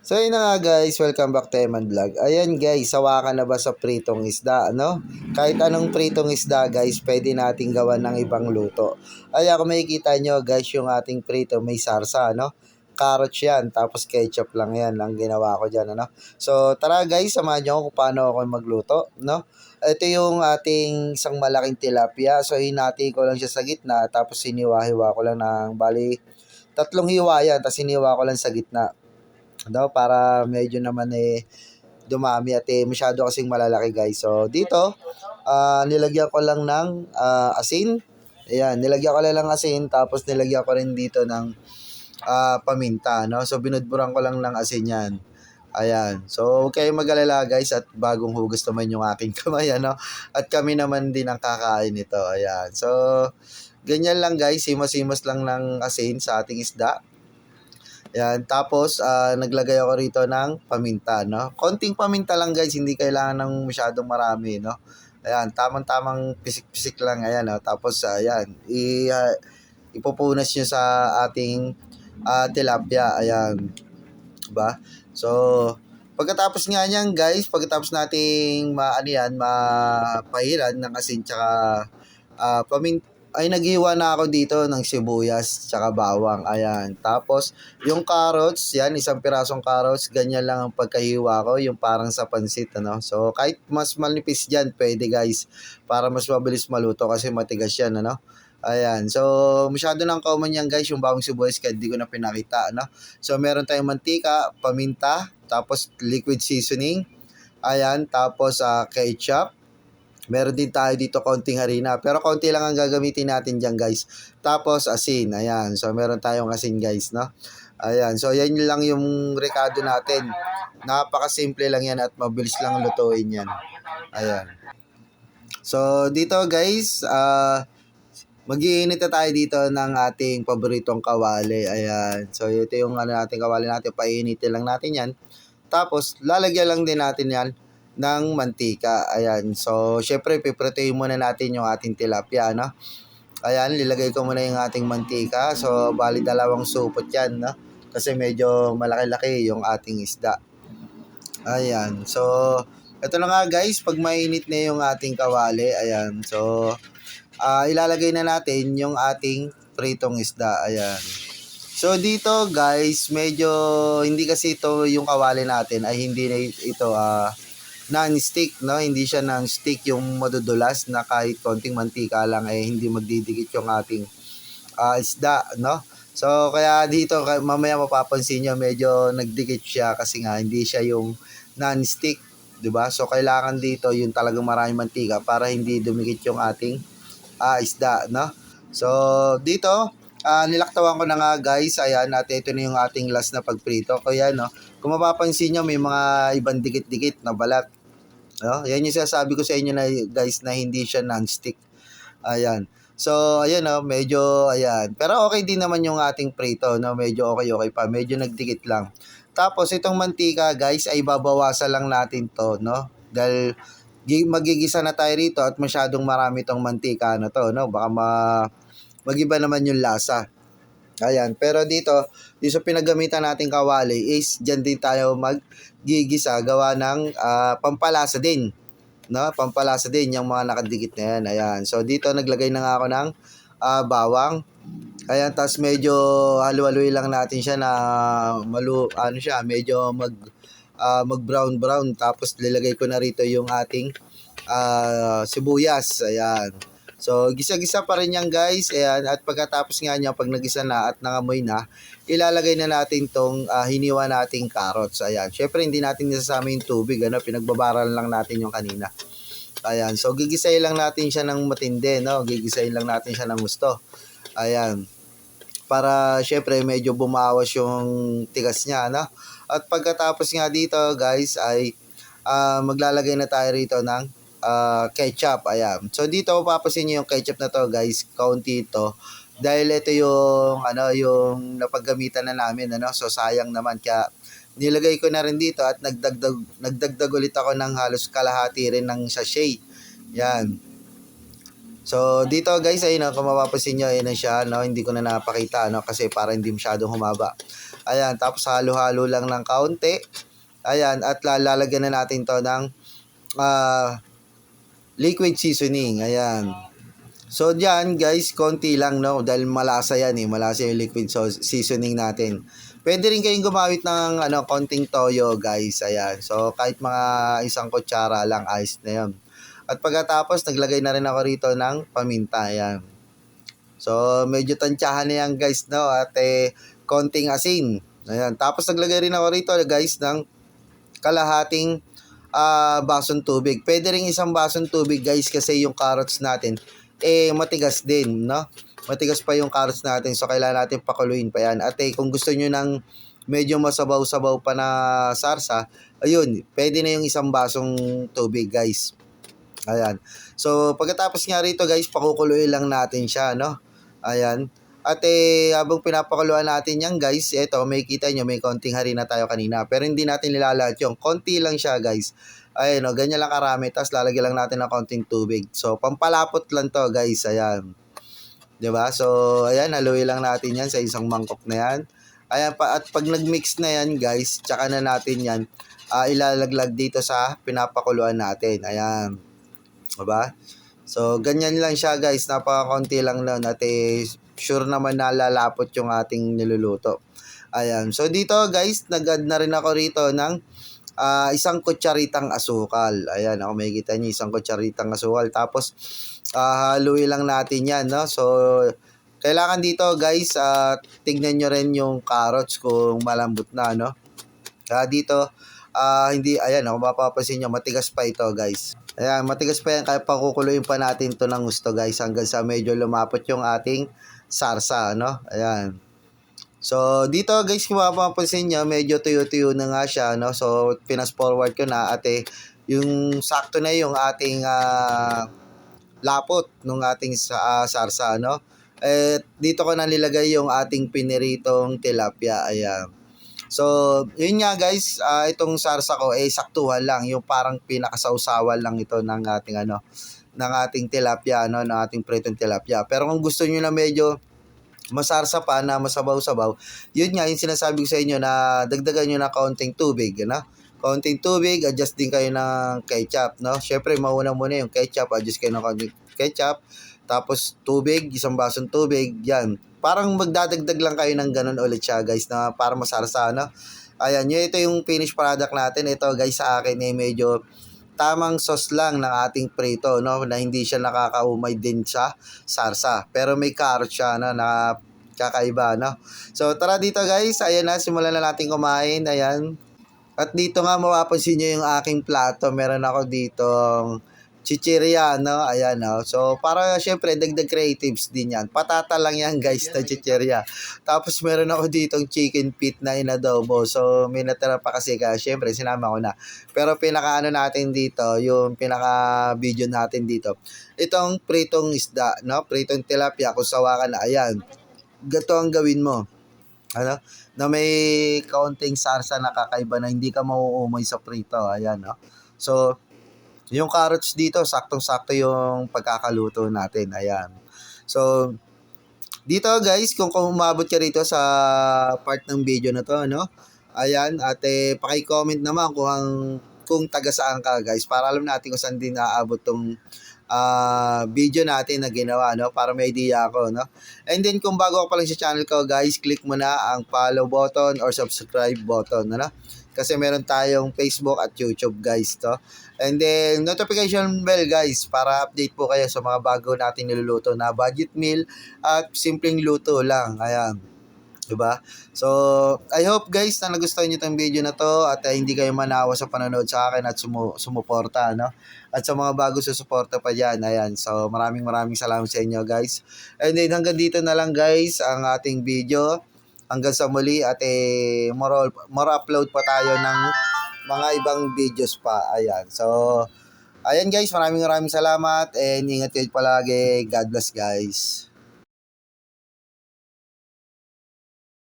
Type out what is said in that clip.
So yun na nga guys, welcome back to Eman Vlog. Ayan guys, sawa ka na ba sa pritong isda, ano? Kahit anong pritong isda guys, pwede nating gawan ng ibang luto. Ayan, kung makikita nyo guys, yung ating prito may sarsa, ano? Carrots yan, tapos ketchup lang yan ang ginawa ko dyan, ano? So tara guys, samahan nyo ako kung paano ako magluto, no? Ito yung ating isang malaking tilapia. So hinati ko lang siya sa gitna, tapos siniwa-hiwa ko lang ng bali, tatlong hiwa yan, tapos siniwa ko lang sa gitna daw para medyo naman dumami at masyado kasing malalaki guys. So dito, nilagyan ko lang ng asin. Ayan, nilagyan ko lang ng asin tapos nilagyan ko rin dito ng paminta, no? So binudburan ko lang ng asin 'yan. Ayan. So, huwag kayong mag-alala guys at bagong hugas naman yung aking kamay, ano? At kami naman din ang kakain nito. Ayan. So, ganyan lang guys. Simas-simas lang ng asin sa ating isda. Yan, tapos naglagay ako rito ng paminta, no? Konting paminta lang guys, hindi kailangan ng masyadong marami, no? Ayan, tamang-tamang pisik-pisik lang, ayan, no? Tapos ayan, ipupunas nyo sa ating tilapia, ayan, ba? So, pagkatapos nga niyan guys, pagkatapos nating mapahiran ng asin tsaka paminta, ay naghiwa na ako dito ng sibuyas tsaka bawang. Ayan. Tapos, yung carrots, yan, isang pirasong carrots, ganyan lang ang pagkahiwa ko, yung parang sa pansit, ano. So, kahit mas manipis dyan, pwede guys, para mas mabilis maluto kasi matigas yan, ano. Ayan. So, masyado nang common yan guys, yung bawang sibuyas, kahit di ko na pinakita, ano. So, meron tayong mantika, paminta, tapos liquid seasoning, ayan, tapos ketchup, meron din tayo dito konting harina. Pero konti lang ang gagamitin natin dyan guys. Tapos asin. Ayan. So meron tayong asin guys, no? Ayan. So yan lang yung rekado natin. Napakasimple lang yan at mabilis lang lutuin yan. Ayan. So dito guys, mag-iinit na tayo dito ng ating paboritong kawali. Ayan. So ito yung nating kawali natin. Painitin lang natin yan. Tapos, lalagyan lang din natin yan ng mantika. Ayan. So, syempre, piprituin muna natin yung ating tilapia, no? Ayan, lilagay ko muna yung ating mantika. So, bali dalawang supot yan, no? Kasi medyo malaki-laki yung ating isda. Ayan. So, ito na nga guys, pag mainit na yung ating kawali, ayan. So, ilalagay na natin yung ating pritong isda. Ayan. So dito guys, medyo hindi kasi ito yung kawali natin ay hindi na ito non-stick, no? Hindi siya non-stick yung madudulas na kahit konting mantika lang ay hindi magdidikit yung ating isda, no? So kaya dito mamaya mapapansin niyo medyo nagdikit siya kasi nga hindi siya yung non-stick, 'di ba? So kailangan dito yung talagang maraming mantika para hindi dumikit yung ating isda, no? So dito nilaktawan ko na nga guys, ayan, at ito na yung ating last na pagprito. Kaya no, kung mapapansin nyo, may mga ibang dikit-dikit na balat. No? Yan yung sinasabi ko sa inyo na guys na hindi siya non-stick. Ayan. So, ayan no, medyo, ayan. Pero okay din naman yung ating prito, no? Medyo okay pa. Medyo nagdikit lang. Tapos, itong mantika guys, ay babawasan lang natin to, no? Dahil magigisa na tayo rito at masyadong marami tong mantika na to, no? Baka mag-iba naman yung lasa. Ayan, pero dito sa pinagamitan nating kawali is dyan din tayo maggigisa gawa ng pampalasa din. No? Pampalasa din yung mga nakadikit na yan. Ayan, so dito naglagay na nga ako ng bawang. Ayan, tapos medyo halu-haluin lang natin siya na medyo mag-brown-brown. Tapos lilagay ko na rito yung ating sibuyas. Ayan. So, gisa-gisa pa rin yan guys. Ayan. At pagkatapos nga niya, pag nagisa na at nangamoy na, ilalagay na natin tong hiniwa nating carrots. Ayan. Syempre, hindi natin nisasama yung tubig. Ano? Pinagbabaral lang natin yung kanina. Ayan. So, gigisayin lang natin siya ng matindi. No? Gigisayin lang natin siya ng gusto. Ayan. Para syempre, medyo bumawas yung tigas niya. No? At pagkatapos nga dito guys, ay maglalagay na tayo rito ng ketchup. Ayan. So dito papasin niyo yung ketchup na to guys, kaunti ito. Dahil ito yung yung napaggamitan na namin, ano. So sayang naman kaya nilagay ko na rin dito at nagdagdag ulit ako ng halos kalahati rin ng sachet. Yan. So dito guys, ayun, kung mapapansin niyo, ayun na siya, no. Hindi ko na napakita, no, kasi para hindi masyadong humaba. Ayan, tapos halo-halo lang ng kaunti. Ayan, at lalagyan na natin to ng liquid seasoning. Ayan. So diyan guys, konti lang no dahil malasa yan malasa yung liquid sauce seasoning natin. Pwede rin kayong gumamit ng konting toyo guys. Ayan. So kahit mga isang kutsara lang ayos na 'yon. At pagkatapos naglagay na rin ako rito ng paminta. Ayan. So medyo tansyahan na yan guys no at konting asin. Ayan. Tapos naglagay rin ako rito guys ng kalahating basong tubig. Pwede rin isang basong tubig guys kasi yung carrots natin matigas din, no? Matigas pa yung carrots natin so kailangan natin pakuluin pa yan. At kung gusto nyo ng medyo masabaw-sabaw pa na sarsa, ayun, pwede na yung isang basong tubig guys. Ayan. So pagkatapos nga rito guys, pakukuluin lang natin siya, no? Ayan. At habang pinapakuluan natin yan guys, eto may kita nyo may konting harina tayo kanina. Pero hindi natin nilalat yung konti lang siya guys. Ayun o, ganyan lang karami. Tapos lalagyan lang natin ng konting tubig. So pampalapot lang to guys. Ayan. 'Di ba? So ayan, haluin lang natin yan sa isang mangkok na yan. Ayan pa, at pag nag-mix na yan guys, tsaka na natin yan ilalaglag dito sa pinapakuluan natin. Ayan. 'Di ba? So ganyan lang siya guys. Napakakonti lang nun at sure naman na lalapot yung ating niluluto. Ayan. So dito guys, nag-add na rin ako rito ng isang kutsaritang asukal. Ayan, ako makikita niyo isang kutsaritang asukal. Tapos haluin lang natin 'yan, no? So kailangan dito, guys, tignan niyo rin yung carrots kung malambot na, no? Dito hindi ayan, kung mapapansin niyo matigas pa ito, guys. Ayan, matigas pa yan kaya pakukuluin pa natin 'to ng gusto, guys, hanggang sa medyo lumapot yung ating sarsa, no? Ayan. So, dito guys, kung mapapansin nyo, medyo tuyo-tuyo na nga siya, no? So, pinas forward ko na at yung sakto na yung ating lapot ng ating sarsa, no? Dito ko na nilagay yung ating piniritong tilapia, ayan. So, yun nga guys, itong sarsa ko, saktuhan lang, yung parang pinakasawsawan lang ito ng ating ng ating tilapia, no? Ng ating pritong tilapia. Pero kung gusto niyo na medyo masarsa pa na masabaw-sabaw, yun nga yung sinasabi ko sa inyo na dagdagan nyo na kaunting tubig, kaunting tubig, adjust din kayo ng ketchup, no? Syempre mauna muna yung ketchup, adjust kayo ng kaunting ketchup, tapos tubig, isang basong tubig, yan. Parang magdadagdag lang kayo ng ganun ulit siya guys na para masarsa, no? Ayan, ito yung finished product natin. Ito guys sa akin medyo tamang sauce lang ng ating prito, no, na hindi siya nakakaumay din sa sarsa. Pero may carrot siya na kakaiba, no. So tara dito guys, ayan na, simulan na natin kumain. Ayan. At dito nga mapapansin niyo yung aking plato. Meron ako ditong chichirya, no? Ayan, no? So, para syempre, dagdag creatives din yan. Patata lang yan, guys, na chichirya. Tapos, meron ako ditong chicken feet na inadobo. So, may natira pa kasi kaya, syempre, sinama ko na. Pero, pinaka-ano natin dito, yung pinaka-video natin dito, itong pritong isda, no? Pritong tilapia, kung sawa ka na, ayan. Gato ang gawin mo. Na may kaunting sarsa na kakaiba na hindi ka mauumoy sa prito. Ayan, no? So, yung carrots dito, saktong-sakto yung pagkakaluto natin. Ayan. So, dito guys, kung umabot ka rito sa part ng video na to, no? Ayan, at paki-comment naman kung taga saan ka guys para alam natin kung saan din naaabot tong video natin na ginawa, no? Para may idea ako, no? And then kung bago ka pa lang sa channel ko guys, click mo na ang follow button or subscribe button, ano? Kasi meron tayong Facebook at YouTube guys to. And then notification bell guys para update po kayo sa mga bago nating niluluto na budget meal at simpleng luto lang. Ayan. Diba? So, I hope guys na nagustuhan nyo itong video na to at hindi kayo manawa sa panonood sa akin at sumuporta, no? At sa mga bago susuporta pa dyan, ayan. So, maraming salamat sa inyo guys. And then hanggang dito na lang guys ang ating video. Hanggang sa muli at more upload pa tayo ng mga ibang videos pa. Ayan. So, ayan guys, maraming salamat and ingat kayo palagi. God bless guys.